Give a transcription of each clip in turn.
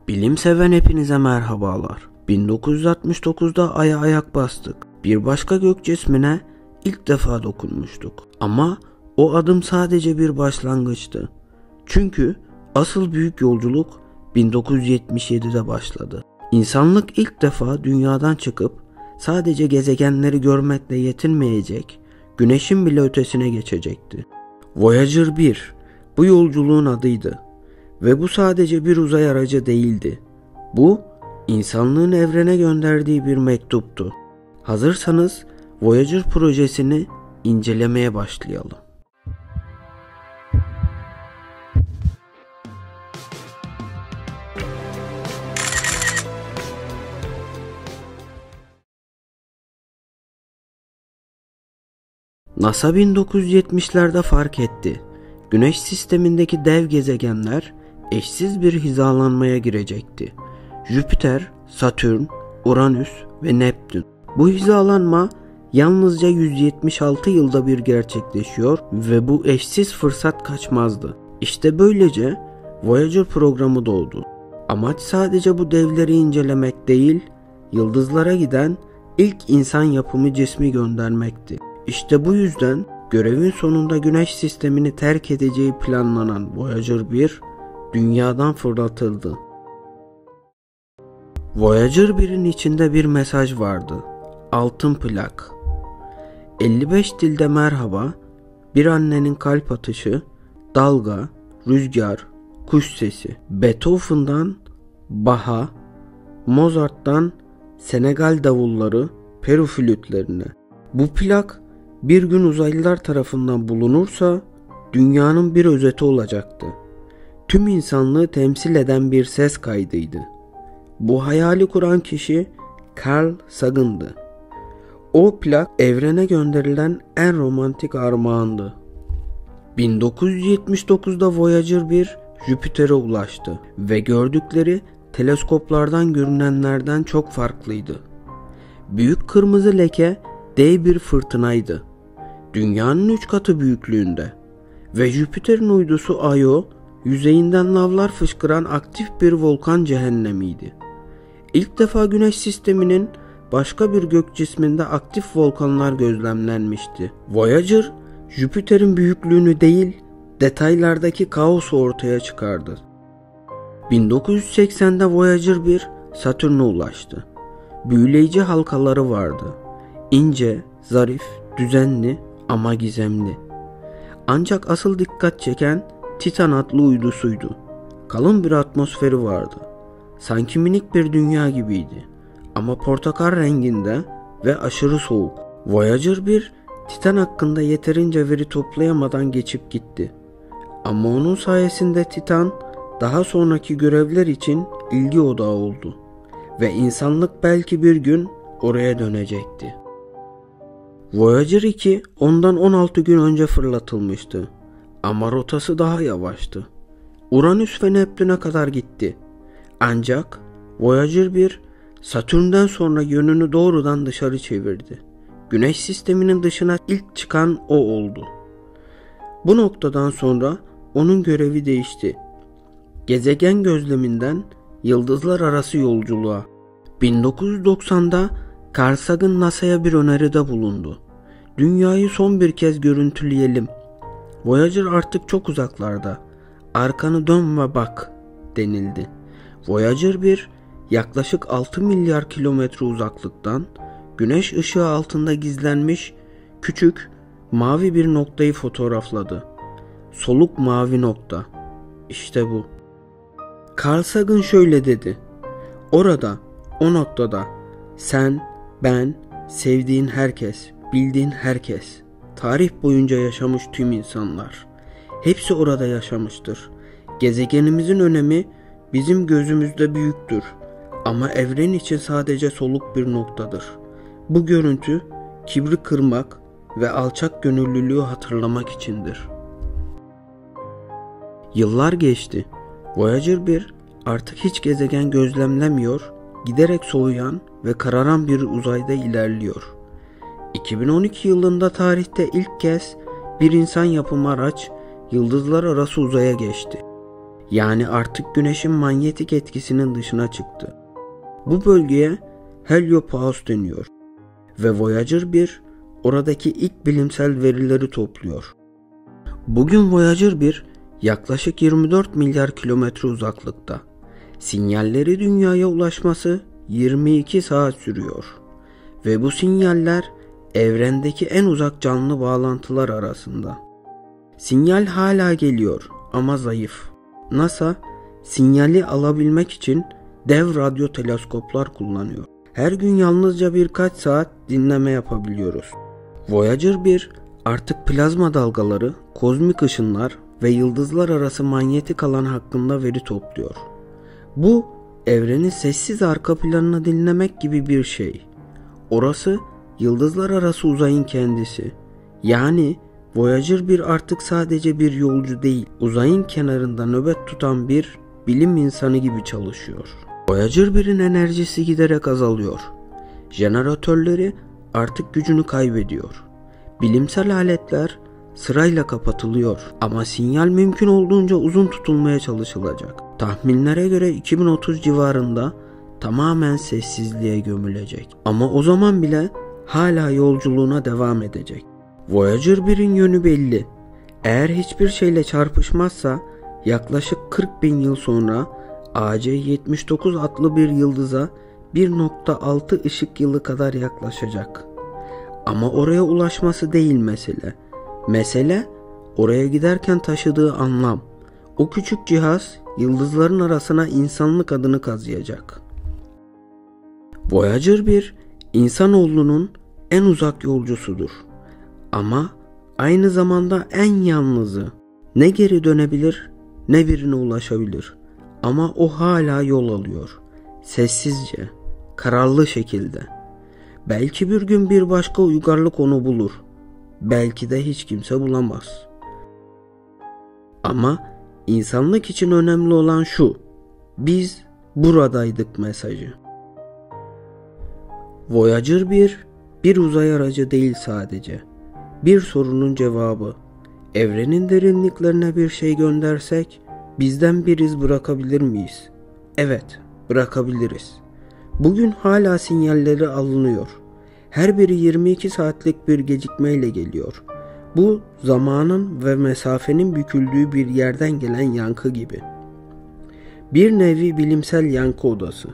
Bilim seven hepinize merhabalar. 1969'da Ay'a ayak bastık. Bir başka gök cismine ilk defa dokunmuştuk. Ama o adım sadece bir başlangıçtı. Çünkü asıl büyük yolculuk 1977'de başladı. İnsanlık ilk defa dünyadan çıkıp sadece gezegenleri görmekle yetinmeyecek, Güneş'in bile ötesine geçecekti. Voyager 1 bu yolculuğun adıydı. Ve bu sadece bir uzay aracı değildi. Bu, insanlığın evrene gönderdiği bir mektuptu. Hazırsanız Voyager projesini incelemeye başlayalım. NASA 1970'lerde fark etti. Güneş sistemindeki dev gezegenler eşsiz bir hizalanmaya girecekti. Jüpiter, Satürn, Uranüs ve Neptün. Bu hizalanma yalnızca 176 yılda bir gerçekleşiyor ve bu eşsiz fırsat kaçmazdı. İşte böylece Voyager programı doğdu. Amaç sadece bu devleri incelemek değil, yıldızlara giden ilk insan yapımı cismi göndermekti. İşte bu yüzden görevin sonunda Güneş sistemini terk edeceği planlanan Voyager 1 dünyadan fırlatıldı. Voyager 1'in içinde bir mesaj vardı. Altın plak. 55 dilde merhaba, bir annenin kalp atışı, dalga, rüzgar, kuş sesi. Beethoven'dan Bach'a, Mozart'tan Senegal davulları, Peru flütlerine. Bu plak bir gün uzaylılar tarafından bulunursa dünyanın bir özeti olacaktı. Tüm insanlığı temsil eden bir ses kaydıydı. Bu hayali kuran kişi Carl Sagan'dı. O plak evrene gönderilen en romantik armağandı. 1979'da Voyager 1 Jüpiter'e ulaştı ve gördükleri teleskoplardan görünenlerden çok farklıydı. Büyük kırmızı leke dev bir fırtınaydı. Dünyanın 3 katı büyüklüğünde ve Jüpiter'in uydusu Io yüzeyinden lavlar fışkıran aktif bir volkan cehennemiydi. İlk defa Güneş sisteminin başka bir gök cisminde aktif volkanlar gözlemlenmişti. Voyager, Jüpiter'in büyüklüğünü değil, detaylardaki kaosu ortaya çıkardı. 1980'de Voyager 1 Satürn'e ulaştı. Büyüleyici halkaları vardı. İnce, zarif, düzenli ama gizemli. Ancak asıl dikkat çeken Titan adlı uydusuydu. Kalın bir atmosferi vardı. Sanki minik bir dünya gibiydi. Ama portakal renginde ve aşırı soğuk. Voyager 1 Titan hakkında yeterince veri toplayamadan geçip gitti. Ama onun sayesinde Titan daha sonraki görevler için ilgi odağı oldu. Ve insanlık belki bir gün oraya dönecekti. Voyager 2 ondan 16 gün önce fırlatılmıştı. Ama rotası daha yavaştı. Uranüs ve Neptün'e kadar gitti. Ancak Voyager 1 Satürn'den sonra yönünü doğrudan dışarı çevirdi. Güneş sisteminin dışına ilk çıkan o oldu. Bu noktadan sonra onun görevi değişti. Gezegen gözleminden yıldızlar arası yolculuğa. 1990'da Carl Sagan NASA'ya bir öneride bulundu. Dünyayı son bir kez görüntüleyelim. Voyager artık çok uzaklarda. Arkanı dön ve bak denildi. Voyager 1 yaklaşık 6 milyar kilometre uzaklıktan güneş ışığı altında gizlenmiş küçük mavi bir noktayı fotoğrafladı. Soluk mavi nokta. İşte bu. Carl Sagan şöyle dedi. Orada, o noktada sen, ben, sevdiğin herkes, bildiğin herkes, tarih boyunca yaşamış tüm insanlar. Hepsi orada yaşamıştır. Gezegenimizin önemi bizim gözümüzde büyüktür. Ama evren için sadece soluk bir noktadır. Bu görüntü kibri kırmak ve alçak gönüllülüğü hatırlamak içindir. Yıllar geçti. Voyager 1 artık hiç gezegen gözlemlemiyor, giderek soğuyan ve kararan bir uzayda ilerliyor. 2012 yılında tarihte ilk kez bir insan yapımı araç yıldızlar arası uzaya geçti. Yani artık Güneş'in manyetik etkisinin dışına çıktı. Bu bölgeye Heliopaos deniyor ve Voyager 1 oradaki ilk bilimsel verileri topluyor. Bugün Voyager 1 yaklaşık 24 milyar kilometre uzaklıkta. Sinyalleri dünyaya ulaşması 22 saat sürüyor. Ve bu sinyaller evrendeki en uzak canlı bağlantılar arasında. Sinyal hala geliyor ama zayıf. NASA sinyali alabilmek için dev radyo teleskoplar kullanıyor. Her gün yalnızca birkaç saat dinleme yapabiliyoruz. Voyager 1 artık plazma dalgaları, kozmik ışınlar ve yıldızlar arası manyetik alan hakkında veri topluyor. Bu evrenin sessiz arka planını dinlemek gibi bir şey. Orası yıldızlar arası uzayın kendisi. Yani Voyager 1 artık sadece bir yolcu değil, uzayın kenarında nöbet tutan bir bilim insanı gibi çalışıyor. Voyager 1'in enerjisi giderek azalıyor. Jeneratörleri artık gücünü kaybediyor. Bilimsel aletler sırayla kapatılıyor ama sinyal mümkün olduğunca uzun tutulmaya çalışılacak. Tahminlere göre 2030 civarında tamamen sessizliğe gömülecek. Ama o zaman bile hala yolculuğuna devam edecek. Voyager 1'in yönü belli. Eğer hiçbir şeyle çarpışmazsa yaklaşık 40 bin yıl sonra AC-79 adlı bir yıldıza 1.6 ışık yılı kadar yaklaşacak. Ama oraya ulaşması değil mesele. Mesele oraya giderken taşıdığı anlam. O küçük cihaz yıldızların arasına insanlık adını kazıyacak. Voyager 1 insanoğlunun en uzak yolcusudur. Ama aynı zamanda en yalnızı. Ne geri dönebilir ne birine ulaşabilir. Ama o hala yol alıyor. Sessizce, kararlı şekilde. Belki bir gün bir başka uygarlık onu bulur. Belki de hiç kimse bulamaz. Ama insanlık için önemli olan şu: biz buradaydık mesajı. Voyager 1 uzay aracı değil sadece. Bir sorunun cevabı. Evrenin derinliklerine bir şey göndersek bizden bir iz bırakabilir miyiz? Evet, bırakabiliriz. Bugün hala sinyalleri alınıyor. Her biri 22 saatlik bir gecikmeyle geliyor. Bu zamanın ve mesafenin büküldüğü bir yerden gelen yankı gibi. Bir nevi bilimsel yankı odası.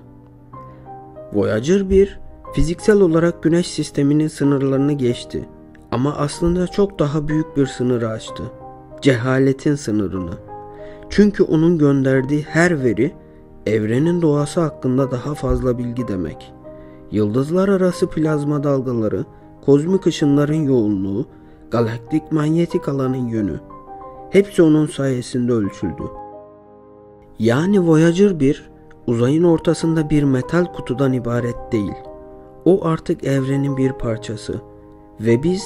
Voyager 1 fiziksel olarak Güneş sisteminin sınırlarını geçti. Ama aslında çok daha büyük bir sınırı aştı. Cehaletin sınırını. Çünkü onun gönderdiği her veri evrenin doğası hakkında daha fazla bilgi demek. Yıldızlar arası plazma dalgaları, kozmik ışınların yoğunluğu, galaktik manyetik alanın yönü. Hepsi onun sayesinde ölçüldü. Yani Voyager 1 uzayın ortasında bir metal kutudan ibaret değil. O artık evrenin bir parçası. Ve biz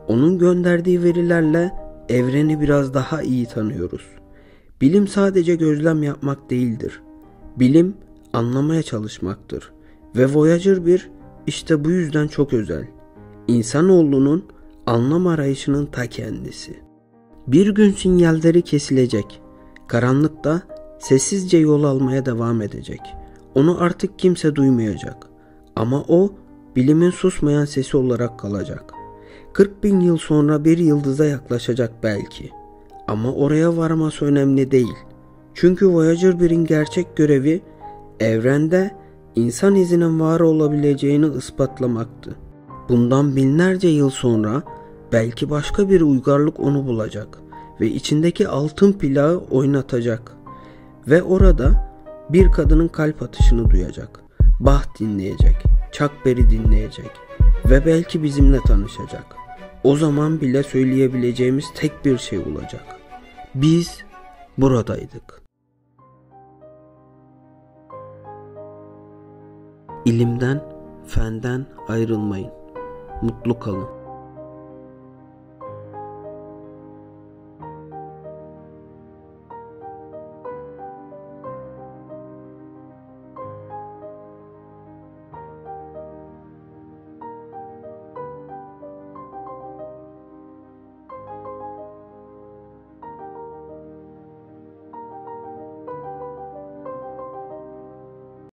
onun gönderdiği verilerle evreni biraz daha iyi tanıyoruz. Bilim sadece gözlem yapmak değildir. Bilim anlamaya çalışmaktır. Ve Voyager 1 işte bu yüzden çok özel. İnsanoğlunun anlam arayışının ta kendisi. Bir gün sinyalleri kesilecek. Karanlıkta sessizce yol almaya devam edecek. Onu artık kimse duymayacak. Ama o bilimin susmayan sesi olarak kalacak. 40 bin yıl sonra bir yıldıza yaklaşacak belki. Ama oraya varması önemli değil. Çünkü Voyager 1'in gerçek görevi evrende insan izinin var olabileceğini ispatlamaktı. Bundan binlerce yıl sonra belki başka bir uygarlık onu bulacak ve içindeki altın plağı oynatacak. Ve orada bir kadının kalp atışını duyacak. Bach dinleyecek, Chuck Berry dinleyecek ve belki bizimle tanışacak. O zaman bile söyleyebileceğimiz tek bir şey olacak. Biz buradaydık. İlimden, fenden ayrılmayın. Mutlu kalın.